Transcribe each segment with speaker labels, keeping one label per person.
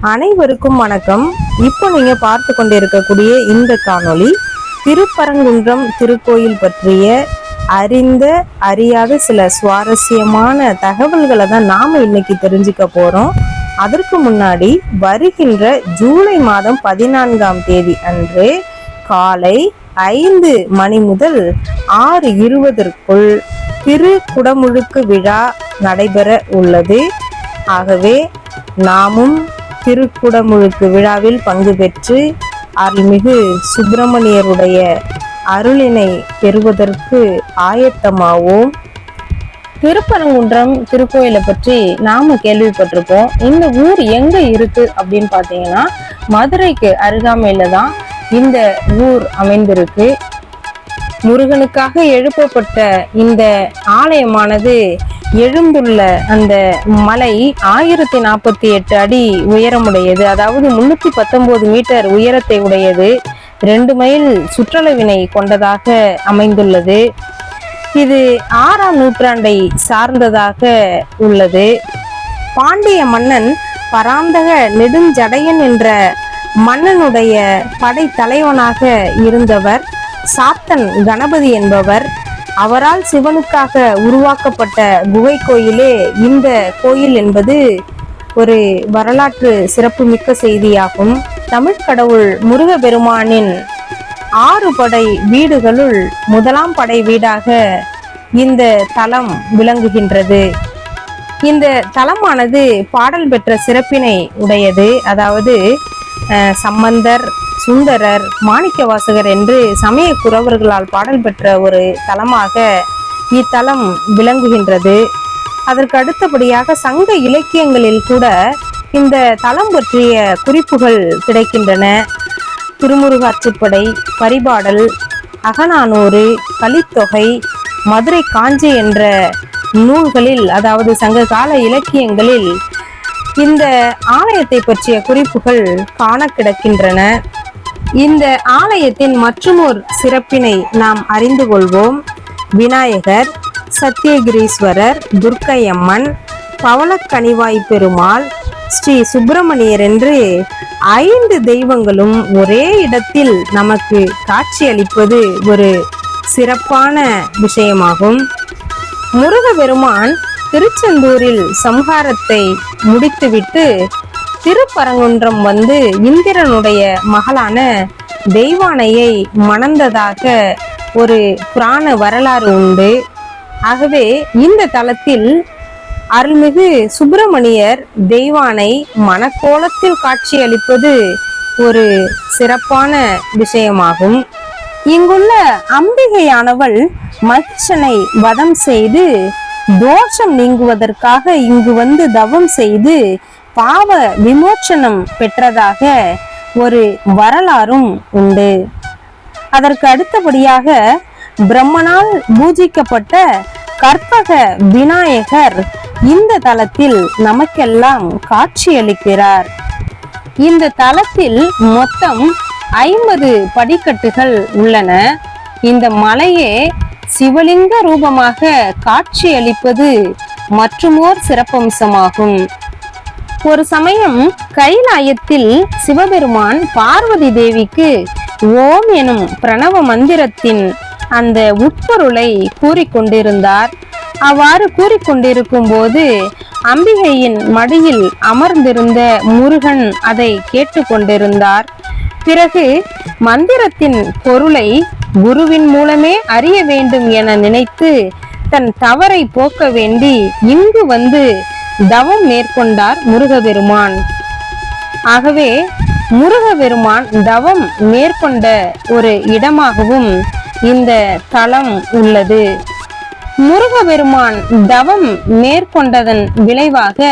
Speaker 1: அனைவருக்கும் வணக்கம். இப்போ நீங்க பார்த்து கொண்டிருக்கக்கூடிய இந்த காணொளி திருப்பரங்குன்றம் திருக்கோயில் பற்றிய அறிந்த அறியாத சில சுவாரஸ்யமான தகவல்களை தான் நாம இன்னைக்கு தெரிஞ்சுக்க போறோம். அதற்கு முன்னாடி வருகின்ற ஜூலை மாதம் 14ஆம் தேதி அன்று காலை 5 மணி முதல் 6:20 திரு குடமுழுக்கு விழா நடைபெற உள்ளது. ஆகவே நாமும் திருக்குடமுழுக்கு விழாவில் பங்கு பெற்று அருள்மிகு சுப்பிரமணியருடைய அருளினை பெறுவதற்கு ஆயத்தமாவோம். திருப்பரங்குன்றம் திருக்கோயிலை பற்றி நாம கேள்விப்பட்டிருப்போம். இந்த ஊர் எங்க இருக்கு அப்படின்னு பாத்தீங்கன்னா மதுரைக்கு அருகாமையில தான் இந்த ஊர் அமைந்திருக்கு. முருகனுக்காக எழுப்பப்பட்ட இந்த ஆலயமானது எழுந்துள்ள அந்த மலை 1048 அடி உயரமுடையது. அதாவது 319 மீட்டர் உயரத்தை உடையது. 2 மைல் சுற்றளவினை கொண்டதாக அமைந்துள்ளது. இது 6ஆம் நூற்றாண்டை சார்ந்ததாக உள்ளது. பாண்டிய மன்னன் பராந்தக நெடுஞ்சடையன் என்ற மன்னனுடைய படை தலைவனாக இருந்தவர் சாத்தன் கணபதி என்பவர். அவரால் சிவனுக்காக உருவாக்கப்பட்ட குகை கோயிலே இந்த கோயில் என்பது ஒரு வரலாற்று சிறப்புமிக்க செய்தியாகும். தமிழ் கடவுள் முருகப்பெருமானின் 6 படை வீடுகளுள் முதலாம் படை வீடாக இந்த தலம் விளங்குகின்றது. இந்த தலமானது பாடல் பெற்ற சிறப்பினை உடையது. அதாவது சம்பந்தர், சுந்தரர், மாணிக்கவாசகர் என்று சமய குரவர்களால் பாடல் பெற்ற ஒரு தலமாக இத்தலம் விளங்குகின்றது. அதற்கு அடுத்தபடியாக சங்க இலக்கியங்களில் கூட இந்த தலம் பற்றிய குறிப்புகள் கிடைக்கின்றன. திருமுருகாற்றுப்படை, பரிபாடல், அகநானூறு, கலித்தொகை, மதுரை காஞ்சி என்ற நூல்களில், அதாவது சங்க கால இலக்கியங்களில் இந்த ஆலயத்தை பற்றிய குறிப்புகள் காண கிடக்கின்றன. இந்த ஆலயத்தின் மற்றுமோர் சிறப்பினை நாம் அறிந்து கொள்வோம். விநாயகர், சத்தியகிரீஸ்வரர், துர்க்கையம்மன், பவளக்கனிவாய் பெருமாள், ஸ்ரீ சுப்பிரமணியர் என்று 5 தெய்வங்களும் ஒரே இடத்தில் நமக்கு காட்சியளிப்பது ஒரு சிறப்பான விஷயமாகும். முருகப்பெருமான் திருச்செந்தூரில் சம்ஹாரத்தை முடித்துவிட்டு திருப்பரங்குன்றம் வந்து இந்திரனுடைய மகளான தெய்வானையை மணந்ததாக ஒரு புராண வரலாறு உண்டு. ஆகவே இந்த தலத்தில் அருள்மிகு சுப்பிரமணியர் தெய்வானை மணக்கோலத்தில் காட்சியளிப்பது ஒரு சிறப்பான விஷயமாகும். இங்குள்ள அம்பிகையானவள் மகிஷனை வதம் செய்து தோஷம் நீங்குவதற்காக இங்கு வந்து தவம் செய்து பாவ விமோச்சனம் பெற்றதாக ஒரு வரலாறும் உண்டு. அதற்கு அடுத்தபடியாக பிரம்மனால் பூஜிக்கப்பட்ட கற்பக விநாயகர் இந்த தலத்தில் நமக்கெல்லாம் காட்சியளிக்கிறார். இந்த தலத்தில் மொத்தம் 50 படிக்கட்டுகள் உள்ளன. இந்த மலையே சிவலிங்க ரூபமாக காட்சியளிப்பது மற்றுமோர் சிறப்பம்சமாகும். ஒரு சமயம் கைலாயத்தில் சிவபெருமான் பார்வதி தேவிக்கு ஓம் எனும் பிரணவ மந்திரத்தின் அந்த உட்பொருளை கூறிக்கொண்டிருந்தார். அவ்வாறு கூறிக்கொண்டிருக்கும் போது அம்பிகையின் மடியில் அமர்ந்திருந்த முருகன் அதை கேட்டு கொண்டிருந்தார். பிறகு மந்திரத்தின் பொருளை குருவின் மூலமே அறிய வேண்டும் என நினைத்து தன் தவறை போக்க வேண்டி இங்கு வந்து தவம் மேற்கொண்டார் முருகப்பெருமான். ஆகவே முருகப்பெருமான் தவம் மேற்கொண்ட ஒரு இடமாகவும் இந்த தலம் உள்ளது. முருகப்பெருமான் தவம் மேற்கொண்டதன் விளைவாக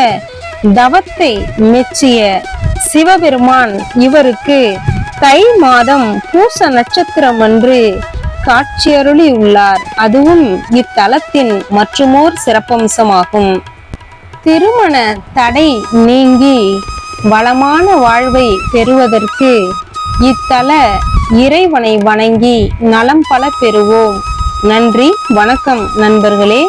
Speaker 1: தவத்தை மெச்சிய சிவபெருமான் இவருக்கு தை மாதம் பூச நட்சத்திரம் அன்று காட்சியருளி உள்ளார். அதுவும் இத்தலத்தின் மற்றுமோர் சிறப்பம்சமாகும். திருமண தடை நீங்கி வளமான வாழ்வை பெறுவதற்கு இத்தல இறைவனை வணங்கி நலம் பல பெறுவோம். நன்றி, வணக்கம் நண்பர்களே.